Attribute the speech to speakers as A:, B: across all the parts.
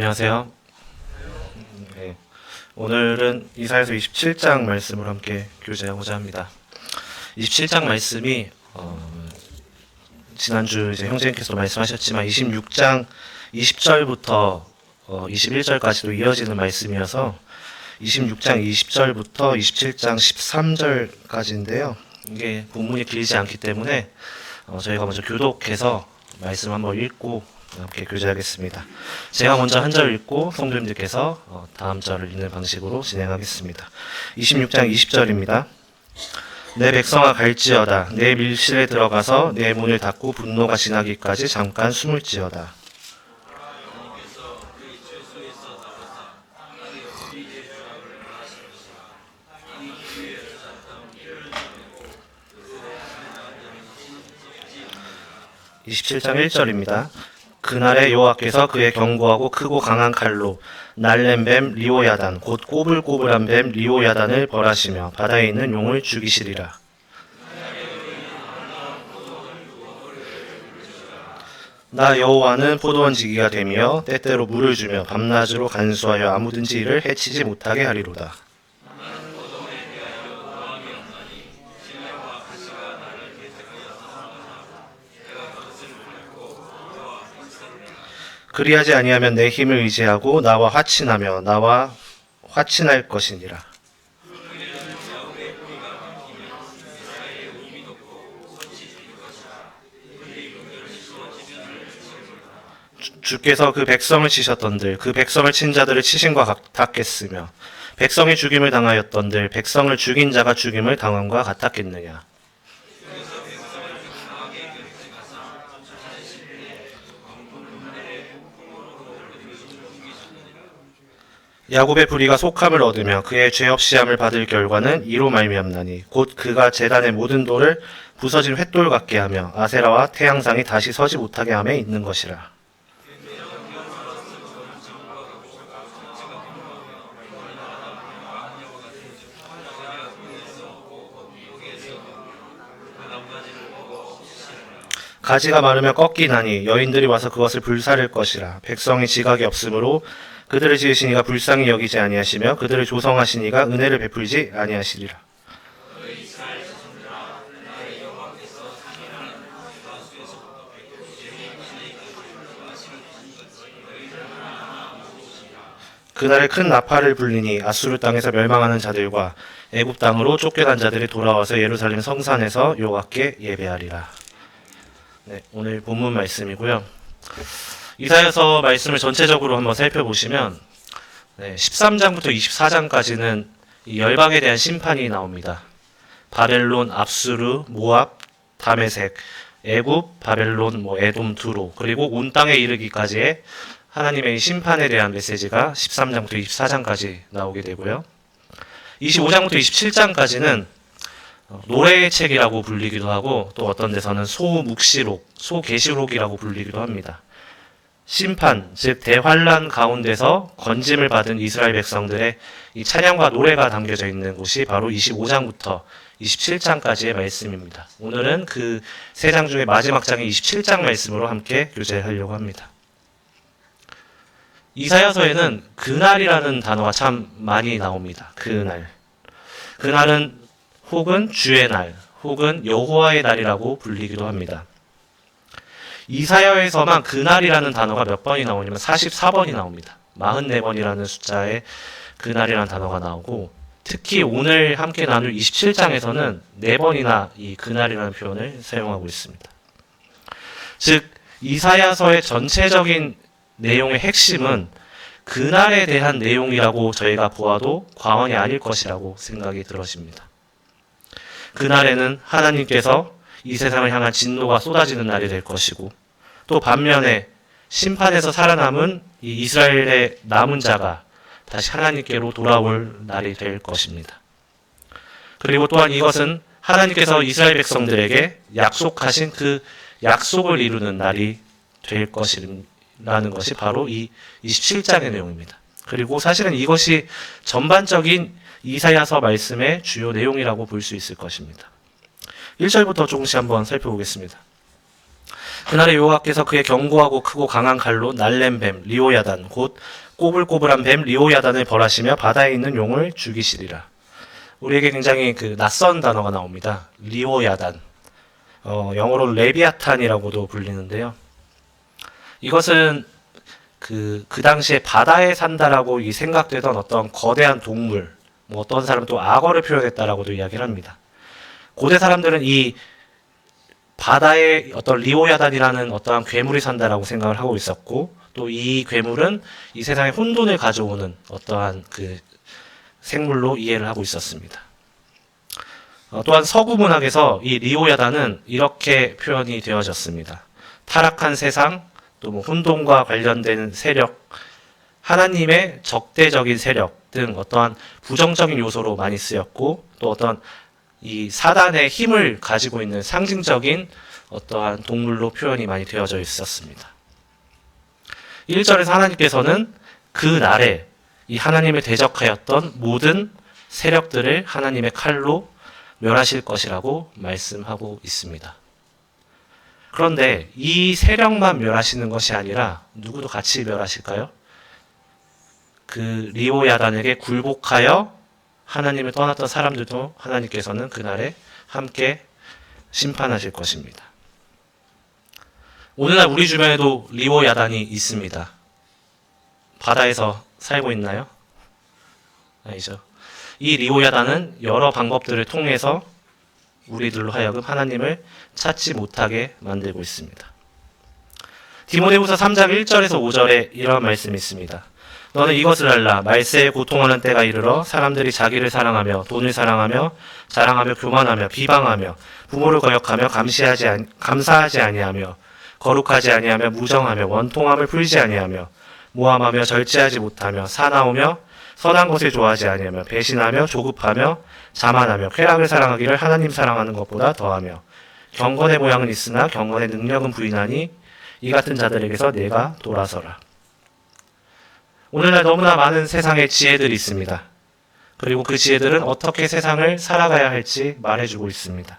A: 안녕하세요. 네, 오늘은 이사야서 27장 말씀을 함께 교제하고자 합니다. 27장 말씀이 지난주 이제 형제님께서 말씀하셨지만 26장 20절부터 21절까지도 이어지는 말씀이어서 26장 20절부터 27장 13절까지인데요. 이게 본문이 길지 않기 때문에 저희가 먼저 교독해서 말씀 한번 읽고 함께 교제하겠습니다. 제가 먼저 한 절 읽고 성도님들께서 다음 절을 읽는 방식으로 진행하겠습니다. 26장 20절입니다. 내 백성아 갈지어다. 내 밀실에 들어가서 내 문을 닫고 분노가 지나기까지 잠깐 숨을지어다. (27장 1절입니다) 그날에 여호와께서 그의 견고하고 크고 강한 칼로 날랜 뱀 리오야단 곧 꼬불꼬불한 뱀 리오야단을 벌하시며 바다에 있는 용을 죽이시리라. 나 여호와는 포도원 지기가 되며 때때로 물을 주며 밤낮으로 간수하여 아무든지 이를 해치지 못하게 하리로다. 그리하지 아니하면 내 힘을 의지하고 나와 화친하며 나와 화친할 것이니라. 주께서 그 백성을 치셨던들 그 백성을 친 자들을 치심과 같았겠으며 백성이 죽임을 당하였던들 백성을 죽인 자가 죽임을 당함과 같았겠느냐. 야곱의 불의가 속함을 얻으며 그의 죄 없이함을 받을 결과는 이로 말미암나니 곧 그가 제단의 모든 돌을 부서진 횃돌 같게 하며 아세라와 태양상이 다시 서지 못하게 함에 있는 것이라. 가지가 마르며 꺾이나니 여인들이 와서 그것을 불사를 것이라. 백성이 지각이 없으므로 그들을 지으신 이가 불쌍히 여기지 아니하시며 그들을 조성하신 이가 은혜를 베풀지 아니하시리라. 그날에 큰 나팔을 불리니 아수르 땅에서 멸망하는 자들과 애굽 땅으로 쫓겨난 자들이 돌아와서 예루살렘 성산에서 여호와께 예배하리라. 네, 오늘 본문 말씀이고요. 이사야서 말씀을 전체적으로 한번 살펴보시면 13장부터 24장까지는 이 열방에 대한 심판이 나옵니다. 바벨론, 압수르, 모압, 다메섹, 애굽, 바벨론, 에돔, 두로 그리고 온 땅에 이르기까지의 하나님의 심판에 대한 메시지가 13장부터 24장까지 나오게 되고요. 25장부터 27장까지는 노래의 책이라고 불리기도 하고 또 어떤 데서는 소묵시록, 소계시록이라고 불리기도 합니다. 심판, 즉 대환란 가운데서 건짐을 받은 이스라엘 백성들의 이 찬양과 노래가 담겨져 있는 곳이 바로 25장부터 27장까지의 말씀입니다. 오늘은 그 세 장 중에 마지막 장의 27장 말씀으로 함께 교제하려고 합니다. 이사야서에는 그날이라는 단어가 참 많이 나옵니다. 그날. 그날은 혹은 주의 날, 혹은 여호와의 날이라고 불리기도 합니다. 이사야에서만 그날이라는 단어가 몇 번이 나오냐면 44번이 나옵니다. 44번이라는 숫자의 그날이라는 단어가 나오고 특히 오늘 함께 나눌 27장에서는 4번이나 이 그날이라는 표현을 사용하고 있습니다. 즉 이사야서의 전체적인 내용의 핵심은 그날에 대한 내용이라고 저희가 보아도 과언이 아닐 것이라고 생각이 들어집니다. 그날에는 하나님께서 이 세상을 향한 진노가 쏟아지는 날이 될 것이고 또 반면에 심판에서 살아남은 이 이스라엘의 남은 자가 다시 하나님께로 돌아올 날이 될 것입니다. 그리고 또한 이것은 하나님께서 이스라엘 백성들에게 약속하신 그 약속을 이루는 날이 될 것이라는 것이 바로 이 27장의 내용입니다. 그리고 사실은 이것이 전반적인 이사야서 말씀의 주요 내용이라고 볼 수 있을 것입니다. 1절부터 조금씩 한번 살펴보겠습니다. 그날에 여호와께서 그의 견고하고 크고 강한 칼로 날렘 뱀 리오야단 곧 꼬불꼬불한 뱀 리오야단을 벌하시며 바다에 있는 용을 죽이시리라. 우리에게 굉장히 낯선 단어가 나옵니다. 리오야단. 영어로 레비아탄이라고도 불리는데요. 이것은 그 당시에 바다에 산다라고 생각되던 어떤 거대한 동물, 뭐 어떤 사람은 또 악어를 표현했다라고도 이야기를 합니다. 고대 사람들은 이 바다에 어떤 리오야단이라는 어떠한 괴물이 산다라고 생각을 하고 있었고, 또 이 괴물은 이 세상에 혼돈을 가져오는 어떠한 생물로 이해를 하고 있었습니다. 또한 서구 문학에서 이 리오야단은 이렇게 표현이 되어졌습니다. 타락한 세상, 또 뭐 혼돈과 관련된 세력, 하나님의 적대적인 세력 등 어떠한 부정적인 요소로 많이 쓰였고, 또 어떤 이 사단의 힘을 가지고 있는 상징적인 어떠한 동물로 표현이 많이 되어져 있었습니다. 1절에서 하나님께서는 그 날에 이 하나님을 대적하였던 모든 세력들을 하나님의 칼로 멸하실 것이라고 말씀하고 있습니다. 그런데 이 세력만 멸하시는 것이 아니라 누구도 같이 멸하실까요? 그 리오야단에게 굴복하여 하나님을 떠났던 사람들도 하나님께서는 그날에 함께 심판하실 것입니다. 오늘날 우리 주변에도 리오야단이 있습니다. 바다에서 살고 있나요? 아니죠. 이 리오야단은 여러 방법들을 통해서 우리들로 하여금 하나님을 찾지 못하게 만들고 있습니다. 디모데후서 3장 1절에서 5절에 이런 말씀이 있습니다. 너는 이것을 알라. 말세에 고통하는 때가 이르러 사람들이 자기를 사랑하며 돈을 사랑하며 자랑하며 교만하며 비방하며 부모를 거역하며 감사하지 아니하며 거룩하지 아니하며 무정하며 원통함을 풀지 아니하며 모함하며 절제하지 못하며 사나우며 선한 것을 좋아하지 아니하며 배신하며 조급하며 자만하며 쾌락을 사랑하기를 하나님 사랑하는 것보다 더하며 경건의 모양은 있으나 경건의 능력은 부인하니 이 같은 자들에게서 내가 돌아서라. 오늘날 너무나 많은 세상의 지혜들이 있습니다. 그리고 그 지혜들은 어떻게 세상을 살아가야 할지 말해주고 있습니다.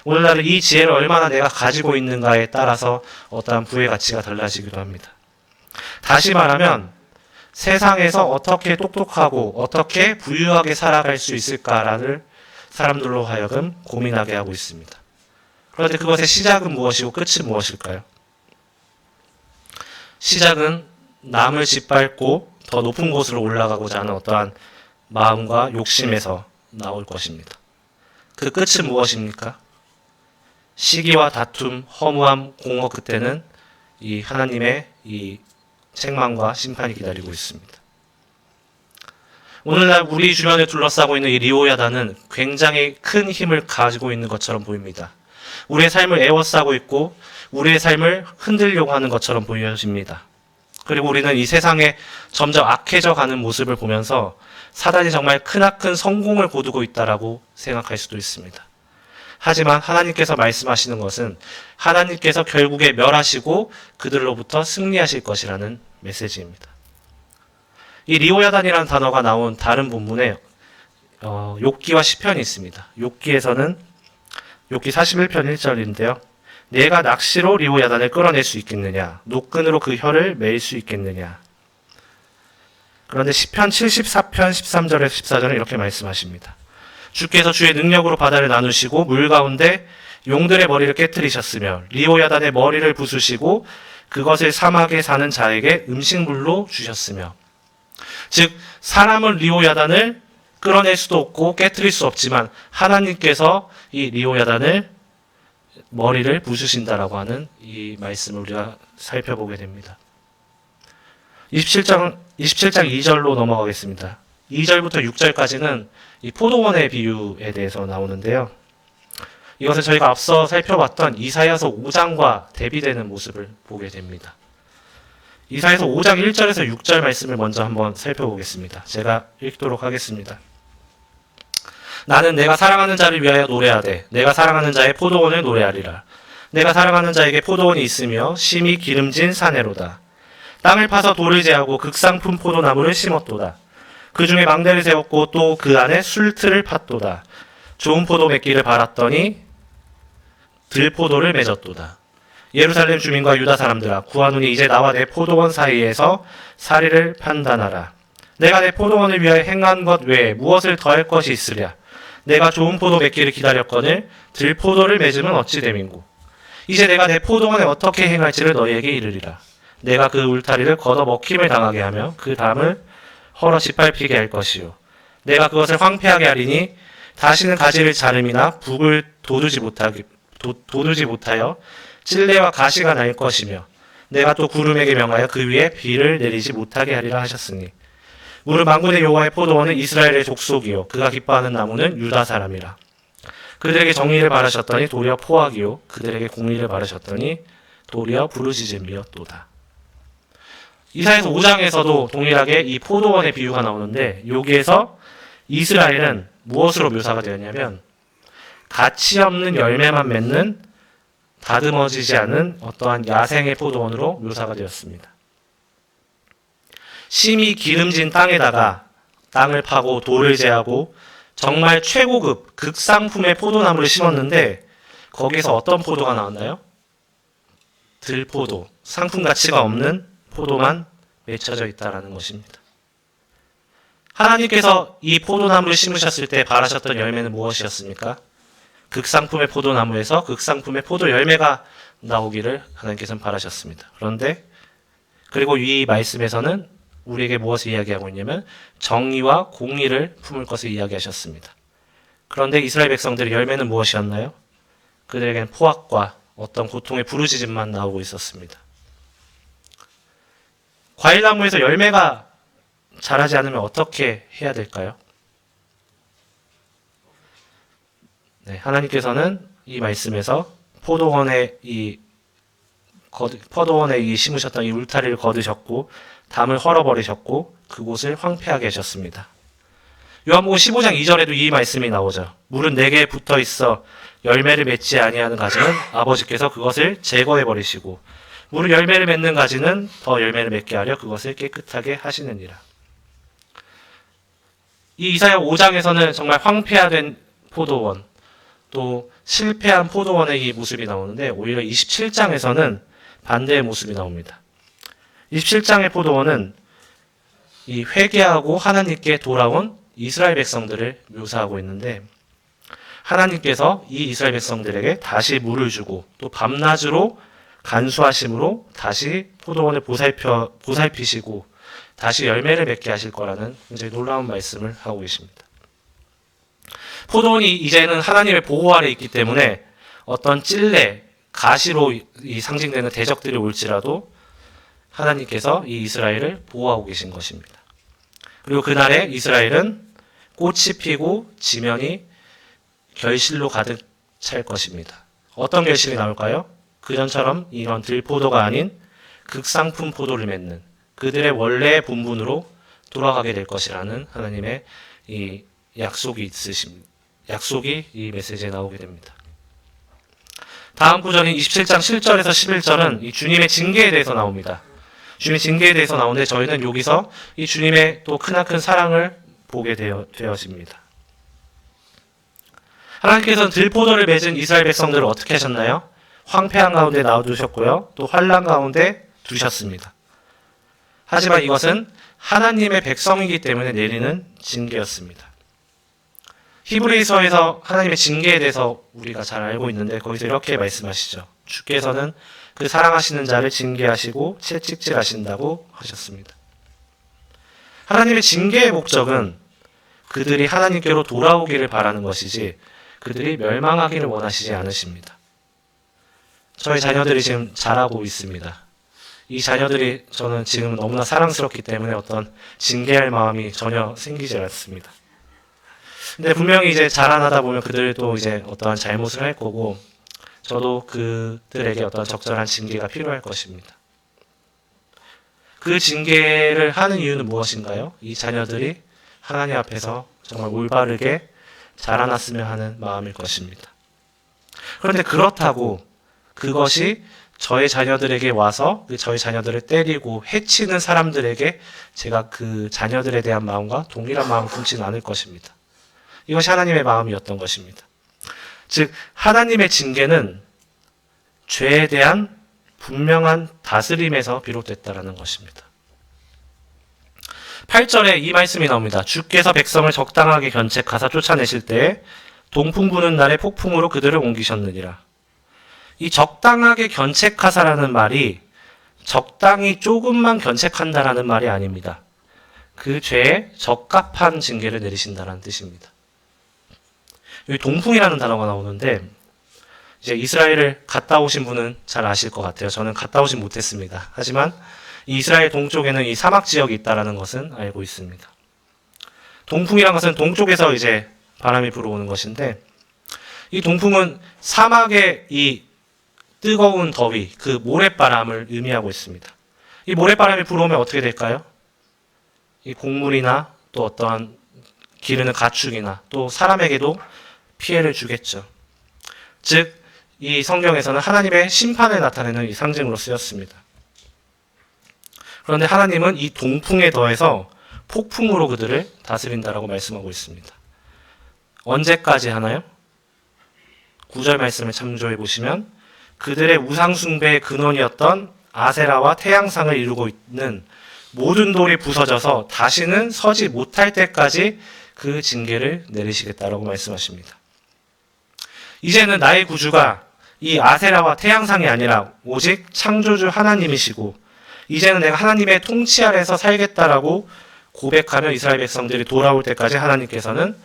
A: 오늘날은 이 지혜를 얼마나 내가 가지고 있는가에 따라서 어떠한 부의 가치가 달라지기도 합니다. 다시 말하면 세상에서 어떻게 똑똑하고 어떻게 부유하게 살아갈 수 있을까를 사람들로 하여금 고민하게 하고 있습니다. 그런데 그것의 시작은 무엇이고 끝은 무엇일까요? 시작은 남을 짓밟고 더 높은 곳으로 올라가고자 하는 어떠한 마음과 욕심에서 나올 것입니다. 그 끝은 무엇입니까? 시기와 다툼, 허무함, 공허 끝에는 이 하나님의 이 책망과 심판이 기다리고 있습니다. 오늘날 우리 주변에 둘러싸고 있는 이 리오야단은 굉장히 큰 힘을 가지고 있는 것처럼 보입니다. 우리의 삶을 에워싸고 있고 우리의 삶을 흔들려고 하는 것처럼 보여집니다. 그리고 우리는 이 세상에 점점 악해져 가는 모습을 보면서 사단이 정말 크나큰 성공을 거두고 있다라고 생각할 수도 있습니다. 하지만 하나님께서 말씀하시는 것은 하나님께서 결국에 멸하시고 그들로부터 승리하실 것이라는 메시지입니다. 이 리오야단이라는 단어가 나온 다른 본문에 욥기와 시편이 있습니다. 욥기에서는 욥기 41편 1절인데요. 내가 낚시로 리오야단을 끌어낼 수 있겠느냐? 노끈으로 그 혀를 매일 수 있겠느냐? 그런데 시편 74편 13절에서 14절은 이렇게 말씀하십니다. 주께서 주의 능력으로 바다를 나누시고 물 가운데 용들의 머리를 깨뜨리셨으며 리오야단의 머리를 부수시고 그것을 사막에 사는 자에게 음식물로 주셨으며. 즉 사람은 리오야단을 끌어낼 수도 없고 깨뜨릴 수 없지만 하나님께서 이 리오야단을 머리를 부수신다라고 하는 이 말씀을 우리가 살펴보게 됩니다. 27장 2절로 넘어가겠습니다. 2절부터 6절까지는 이 포도원의 비유에 대해서 나오는데요. 이것은 저희가 앞서 살펴봤던 이사야서 5장과 대비되는 모습을 보게 됩니다. 이사야서 5장 1절에서 6절 말씀을 먼저 한번 살펴보겠습니다. 제가 읽도록 하겠습니다. 나는 내가 사랑하는 자를 위하여 노래하되 내가 사랑하는 자의 포도원을 노래하리라. 내가 사랑하는 자에게 포도원이 있으며 심히 기름진 사내로다. 땅을 파서 돌을 제하고 극상품 포도나무를 심었도다. 그 중에 망대를 세웠고 또 그 안에 술틀을 팠도다. 좋은 포도 맺기를 바랐더니 들포도를 맺었도다. 예루살렘 주민과 유다 사람들아, 구하노니 이제 나와 내 포도원 사이에서 사리를 판단하라. 내가 내 포도원을 위하여 행한 것 외에 무엇을 더할 것이 있으랴. 내가 좋은 포도 맺기를 기다렸거늘 들포도를 맺으면 어찌 됨인고. 이제 내가 내 포도원에 어떻게 행할지를 너희에게 이르리라. 내가 그 울타리를 걷어 먹힘을 당하게 하며 그 담을 헐어 짓밟히게 할 것이요. 내가 그것을 황폐하게 하리니 다시는 가지를 자름이나 북을 돋우지 못하여 찔레와 가시가 날 것이며 내가 또 구름에게 명하여 그 위에 비를 내리지 못하게 하리라 하셨으니 무릇 만군의 여호와의 포도원은 이스라엘의 족속이요 그가 기뻐하는 나무는 유다 사람이라. 그들에게 정의를 바라셨더니 도리어 포악이요 그들에게 공의를 바라셨더니 도리어 부르짖음이었도다. 이사야서 5장에서도 동일하게 이 포도원의 비유가 나오는데 여기에서 이스라엘은 무엇으로 묘사가 되었냐면 가치 없는 열매만 맺는 다듬어지지 않은 어떠한 야생의 포도원으로 묘사가 되었습니다. 심히 기름진 땅에다가 땅을 파고 돌을 제하고 정말 최고급 극상품의 포도나무를 심었는데 거기서 어떤 포도가 나왔나요? 들포도, 상품 가치가 없는 포도만 맺혀져 있다라는 것입니다. 하나님께서 이 포도나무를 심으셨을 때 바라셨던 열매는 무엇이었습니까? 극상품의 포도나무에서 극상품의 포도 열매가 나오기를 하나님께서는 바라셨습니다. 그런데 그리고 이 말씀에서는 우리에게 무엇을 이야기하고 있냐면 정의와 공의를 품을 것을 이야기하셨습니다. 그런데 이스라엘 백성들의 열매는 무엇이었나요? 그들에게는 포악과 어떤 고통의 부르짖음만 나오고 있었습니다. 과일나무에서 열매가 자라지 않으면 어떻게 해야 될까요? 네, 하나님께서는 이 말씀에서 포도원에 심으셨던 이 울타리를 거두셨고 담을 헐어버리셨고 그곳을 황폐하게 하셨습니다. 요한복음 15장 2절에도 이 말씀이 나오죠. 물은 내게 붙어 있어 열매를 맺지 아니하는 가지는 아버지께서 그것을 제거해 버리시고 물은 열매를 맺는 가지는 더 열매를 맺게 하려 그것을 깨끗하게 하시느니라. 이 이사야 5장에서는 정말 황폐화된 포도원, 또 실패한 포도원의 이 모습이 나오는데 오히려 27장에서는 반대의 모습이 나옵니다. 27장의 포도원은 이 회개하고 하나님께 돌아온 이스라엘 백성들을 묘사하고 있는데 하나님께서 이 이스라엘 백성들에게 다시 물을 주고 또 밤낮으로 간수하심으로 다시 포도원을 보살피시고 다시 열매를 맺게 하실 거라는 굉장히 놀라운 말씀을 하고 계십니다. 포도원이 이제는 하나님의 보호 아래 있기 때문에 어떤 찔레, 가시로 이 상징되는 대적들이 올지라도 하나님께서 이 이스라엘을 보호하고 계신 것입니다. 그리고 그날에 이스라엘은 꽃이 피고 지면이 결실로 가득 찰 것입니다. 어떤 결실이 나올까요? 그전처럼 이런 들포도가 아닌 극상품 포도를 맺는 그들의 원래의 본분으로 돌아가게 될 것이라는 하나님의 이 약속이 이 메시지에 나오게 됩니다. 다음 구절인 27장 7절에서 11절은 이 주님의 징계에 대해서 나옵니다. 주님의 징계에 대해서 나오는데 저희는 여기서 이 주님의 또 크나큰 사랑을 보게 되어집니다. 하나님께서는 들포도를 맺은 이스라엘 백성들을 어떻게 하셨나요? 황폐한 가운데 놔두셨고요. 또 환난 가운데 두셨습니다. 하지만 이것은 하나님의 백성이기 때문에 내리는 징계였습니다. 히브리서에서 하나님의 징계에 대해서 우리가 잘 알고 있는데 거기서 이렇게 말씀하시죠. 주께서는 그 사랑하시는 자를 징계하시고 채찍질하신다고 하셨습니다. 하나님의 징계의 목적은 그들이 하나님께로 돌아오기를 바라는 것이지 그들이 멸망하기를 원하시지 않으십니다. 저희 자녀들이 지금 자라고 있습니다. 이 자녀들이 저는 지금 너무나 사랑스럽기 때문에 어떤 징계할 마음이 전혀 생기지 않습니다. 근데 분명히 이제 자라나다 보면 그들도 이제 어떠한 잘못을 할 거고 저도 그들에게 어떤 적절한 징계가 필요할 것입니다. 그 징계를 하는 이유는 무엇인가요? 이 자녀들이 하나님 앞에서 정말 올바르게 자라났으면 하는 마음일 것입니다. 그런데 그렇다고 그것이 저의 자녀들에게 와서 저희 자녀들을 때리고 해치는 사람들에게 제가 그 자녀들에 대한 마음과 동일한 마음을 품지는 않을 것입니다. 이것이 하나님의 마음이었던 것입니다. 즉 하나님의 징계는 죄에 대한 분명한 다스림에서 비롯됐다라는 것입니다. 8절에 이 말씀이 나옵니다. 주께서 백성을 적당하게 견책하사 쫓아내실 때에 동풍 부는 날에 폭풍으로 그들을 옮기셨느니라. 이 적당하게 견책하사라는 말이 적당히 조금만 견책한다라는 말이 아닙니다. 그 죄에 적합한 징계를 내리신다라는 뜻입니다. 여기 동풍이라는 단어가 나오는데 이제 이스라엘을 갔다 오신 분은 잘 아실 것 같아요. 저는 갔다 오진 못했습니다. 하지만 이 이스라엘 동쪽에는 이 사막 지역이 있다라는 것은 알고 있습니다. 동풍이란 것은 동쪽에서 이제 바람이 불어오는 것인데 이 동풍은 사막의 이 뜨거운 더위, 그 모래바람을 의미하고 있습니다. 이 모래바람이 불어오면 어떻게 될까요? 이 곡물이나 또 어떠한 기르는 가축이나 또 사람에게도 피해를 주겠죠. 즉, 이 성경에서는 하나님의 심판을 나타내는 이 상징으로 쓰였습니다. 그런데 하나님은 이 동풍에 더해서 폭풍으로 그들을 다스린다라고 말씀하고 있습니다. 언제까지 하나요? 9절 말씀을 참조해 보시면 그들의 우상숭배의 근원이었던 아세라와 태양상을 이루고 있는 모든 돌이 부서져서 다시는 서지 못할 때까지 그 징계를 내리시겠다라고 말씀하십니다. 이제는 나의 구주가 이 아세라와 태양상이 아니라 오직 창조주 하나님이시고 이제는 내가 하나님의 통치 아래서 살겠다라고 고백하며 이스라엘 백성들이 돌아올 때까지 하나님께서는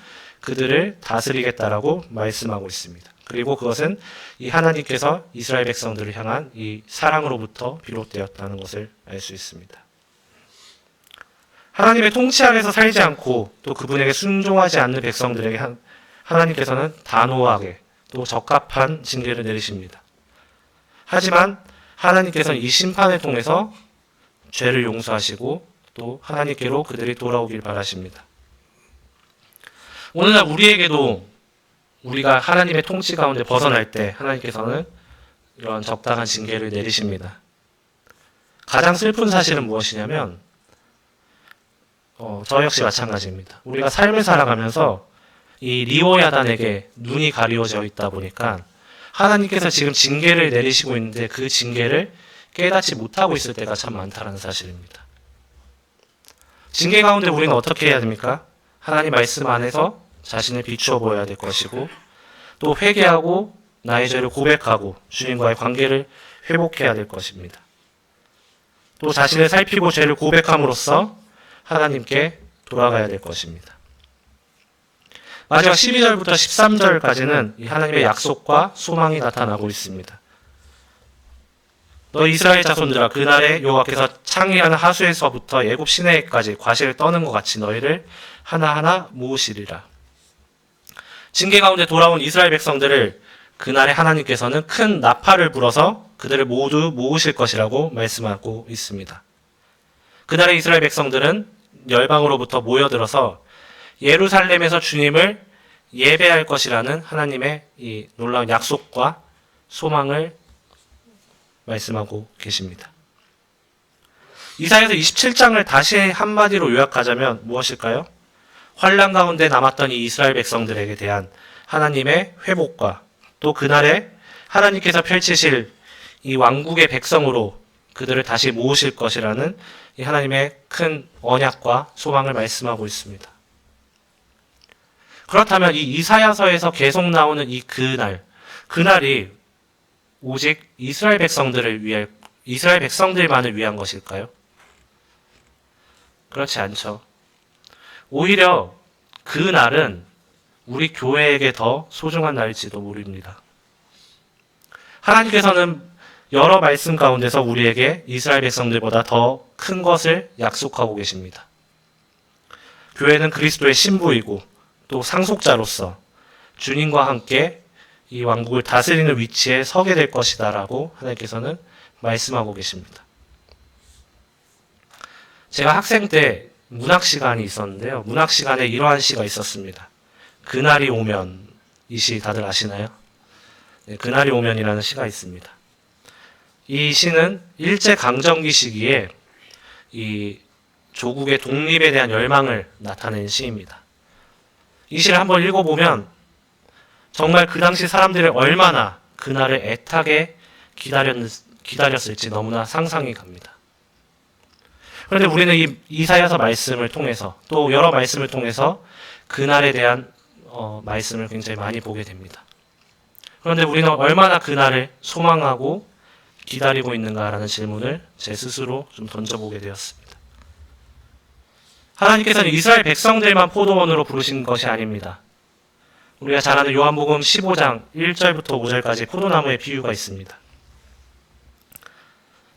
A: 그들을 다스리겠다라고 말씀하고 있습니다. 그리고 그것은 이 하나님께서 이스라엘 백성들을 향한 이 사랑으로부터 비롯되었다는 것을 알 수 있습니다. 하나님의 통치 아래서 살지 않고 또 그분에게 순종하지 않는 백성들에게 하나님께서는 단호하게 또 적합한 징계를 내리십니다. 하지만 하나님께서는 이 심판을 통해서 죄를 용서하시고 또 하나님께로 그들이 돌아오길 바라십니다. 오늘날 우리에게도 우리가 하나님의 통치 가운데 벗어날 때 하나님께서는 이런 적당한 징계를 내리십니다. 가장 슬픈 사실은 무엇이냐면 저 역시 마찬가지입니다. 우리가 삶을 살아가면서 이 리오야단에게 눈이 가리워져 있다 보니까 하나님께서 지금 징계를 내리시고 있는데 그 징계를 깨닫지 못하고 있을 때가 참 많다는 사실입니다. 징계 가운데 우리는 어떻게 해야 됩니까? 하나님 말씀 안에서 자신을 비추어 보여야 될 것이고 또 회개하고 나의 죄를 고백하고 주님과의 관계를 회복해야 될 것입니다. 또 자신을 살피고 죄를 고백함으로써 하나님께 돌아가야 될 것입니다. 마지막 12절부터 13절까지는 이 하나님의 약속과 소망이 나타나고 있습니다. 너 이스라엘 자손들아 그날에 여호와께서 창이라는 하수에서부터 애굽 시내에까지 과실을 떠는 것 같이 너희를 하나하나 모으시리라. 징계 가운데 돌아온 이스라엘 백성들을 그날에 하나님께서는 큰 나팔을 불어서 그들을 모두 모으실 것이라고 말씀하고 있습니다. 그날의 이스라엘 백성들은 열방으로부터 모여들어서 예루살렘에서 주님을 예배할 것이라는 하나님의 이 놀라운 약속과 소망을 말씀하고 계십니다. 이사야서 27장을 다시 한마디로 요약하자면 무엇일까요? 환난 가운데 남았던 이 이스라엘 백성들에게 대한 하나님의 회복과 또 그날에 하나님께서 펼치실 이 왕국의 백성으로 그들을 다시 모으실 것이라는 이 하나님의 큰 언약과 소망을 말씀하고 있습니다. 그렇다면 이 이사야서에서 계속 나오는 이 그날이 오직 이스라엘 백성들만을 위한 것일까요? 그렇지 않죠. 오히려 그 날은 우리 교회에게 더 소중한 날일지도 모릅니다. 하나님께서는 여러 말씀 가운데서 우리에게 이스라엘 백성들보다 더 큰 것을 약속하고 계십니다. 교회는 그리스도의 신부이고 또 상속자로서 주님과 함께 이 왕국을 다스리는 위치에 서게 될 것이다 라고 하나님께서는 말씀하고 계십니다. 제가 학생 때 문학 시간이 있었는데요. 문학 시간에 이러한 시가 있었습니다. 그날이 오면, 이 시 다들 아시나요? 네, 그날이 오면이라는 시가 있습니다. 이 시는 일제강점기 시기에 이 조국의 독립에 대한 열망을 나타낸 시입니다. 이 시를 한번 읽어보면 정말 그 당시 사람들이 얼마나 그날을 애타게 기다렸을지 너무나 상상이 갑니다. 그런데 우리는 이 이사야서 말씀을 통해서 또 여러 말씀을 통해서 그날에 대한 말씀을 굉장히 많이 보게 됩니다. 그런데 우리는 얼마나 그날을 소망하고 기다리고 있는가라는 질문을 제 스스로 좀 던져보게 되었습니다. 하나님께서는 이스라엘 백성들만 포도원으로 부르신 것이 아닙니다. 우리가 잘 아는 요한복음 15장 1절부터 5절까지 포도나무의 비유가 있습니다.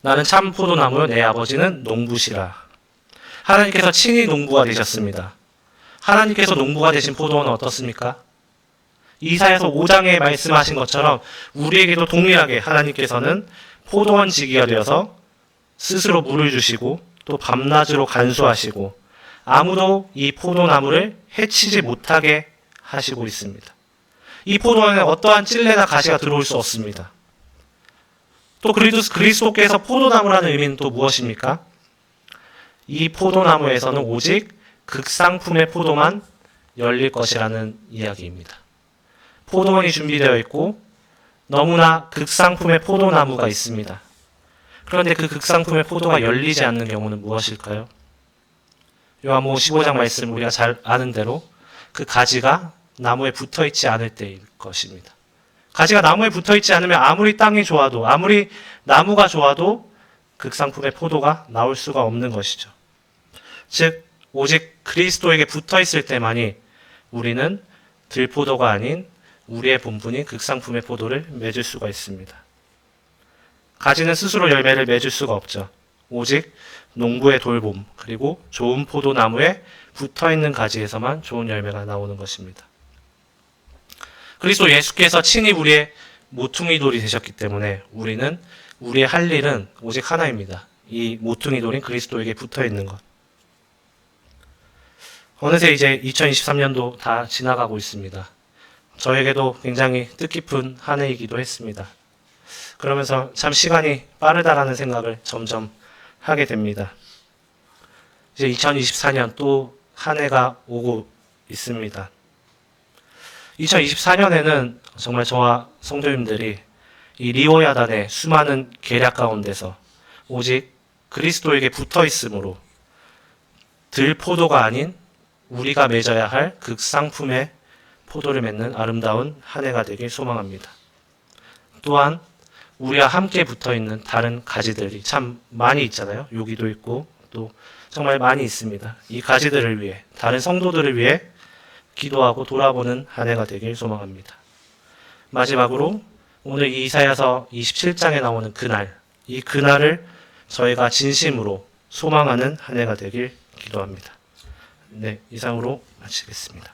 A: 나는 참 포도나무요 내 아버지는 농부시라. 하나님께서 친히 농부가 되셨습니다. 하나님께서 농부가 되신 포도원은 어떻습니까? 이사야서 5장에 말씀하신 것처럼 우리에게도 동일하게 하나님께서는 포도원 지기가 되어서 스스로 물을 주시고 또 밤낮으로 간수하시고 아무도 이 포도나무를 해치지 못하게 하시고 있습니다. 이 포도원에 어떠한 찔레나 가시가 들어올 수 없습니다. 또 그리스도께서 포도나무라는 의미는 또 무엇입니까? 이 포도나무에서는 오직 극상품의 포도만 열릴 것이라는 이야기입니다. 포도원이 준비되어 있고 너무나 극상품의 포도나무가 있습니다. 그런데 그 극상품의 포도가 열리지 않는 경우는 무엇일까요? 요한복음 15장 말씀 우리가 잘 아는 대로 그 가지가 나무에 붙어있지 않을 때일 것입니다. 가지가 나무에 붙어있지 않으면 아무리 땅이 좋아도 아무리 나무가 좋아도 극상품의 포도가 나올 수가 없는 것이죠. 즉 오직 그리스도에게 붙어있을 때만이 우리는 들포도가 아닌 우리의 본분인 극상품의 포도를 맺을 수가 있습니다. 가지는 스스로 열매를 맺을 수가 없죠. 오직 농부의 돌봄 그리고 좋은 포도나무에 붙어있는 가지에서만 좋은 열매가 나오는 것입니다. 그리스도 예수께서 친히 우리의 모퉁이 돌이 되셨기 때문에 우리는 우리의 할 일은 오직 하나입니다. 이 모퉁이 돌인 그리스도에게 붙어있는 것. 어느새 이제 2023년도 다 지나가고 있습니다. 저에게도 굉장히 뜻깊은 한 해이기도 했습니다. 그러면서 참 시간이 빠르다라는 생각을 점점 하게 됩니다. 이제 2024년 또 한 해가 오고 있습니다. 2024년에는 정말 저와 성도님들이 이 리오야단의 수많은 계략 가운데서 오직 그리스도에게 붙어 있으므로 들포도가 아닌 우리가 맺어야 할 극상품의 포도를 맺는 아름다운 한 해가 되길 소망합니다. 또한 우리와 함께 붙어있는 다른 가지들이 참 많이 있잖아요. 여기도 있고 또 정말 많이 있습니다. 이 가지들을 위해 다른 성도들을 위해 기도하고 돌아보는 한 해가 되길 소망합니다. 마지막으로 오늘 이사야서 27장에 나오는 그날, 이 그날을 저희가 진심으로 소망하는 한 해가 되길 기도합니다. 네, 이상으로 마치겠습니다.